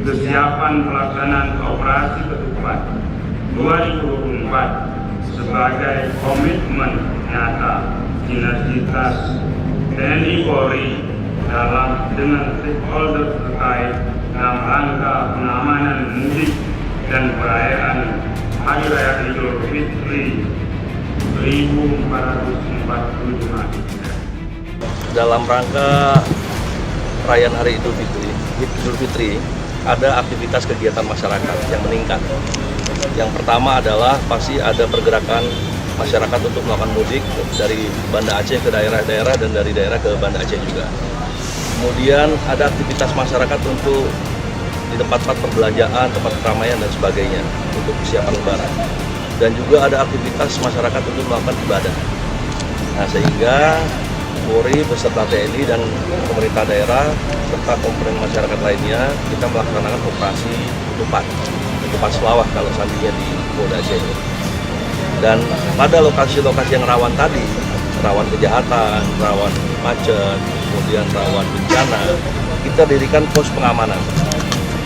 kesiapan pelaksanaan operasi ketupat 2024 sebagai komitmen nyata sinergitas TNI Polri dengan stakeholder terkait dalam rangka pengamanan mudik dan perayaan Hari Raya Idul Fitri 1445. Dalam rangka perayaan Hari Idul Fitri, ada aktivitas kegiatan masyarakat yang meningkat. Yang pertama adalah pasti ada pergerakan masyarakat untuk melakukan mudik dari Banda Aceh ke daerah-daerah dan dari daerah ke Banda Aceh juga. Kemudian ada aktivitas masyarakat untuk di tempat-tempat perbelanjaan, tempat keramaian dan sebagainya untuk persiapan Lebaran. Dan juga ada aktivitas masyarakat untuk melakukan ibadah. Nah, sehingga Polri beserta TNI dan pemerintah daerah serta komponen masyarakat lainnya kita melaksanakan operasi ketupat selawah kalau seandainya di Polda Aceh. Dan pada lokasi-lokasi yang rawan tadi, rawan kejahatan, rawan macet, kemudian rawan bencana, kita dirikan pos pengamanan.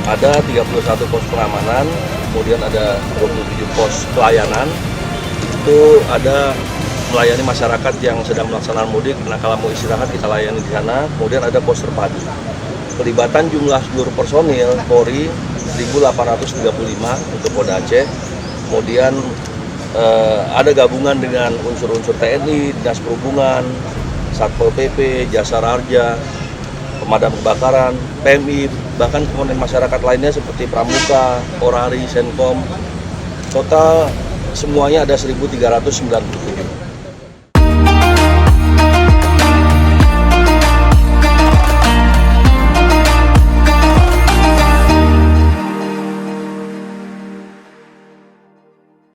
Ada 31 pos pengamanan, kemudian ada 27 pos pelayanan. Itu ada melayani masyarakat yang sedang melaksanakan mudik, nah kalau mau istirahat kita layani di sana. Kemudian ada pos terpadu. Pelibatan jumlah seluruh personil Polri 1.835 untuk Polda Aceh. Kemudian ada gabungan dengan unsur-unsur TNI, Dinas Perhubungan, Satpol PP, Jasa Raja, pemadam kebakaran, PMI, bahkan komponen masyarakat lainnya seperti Pramuka, Orari, Senkom. Total semuanya ada 1.397.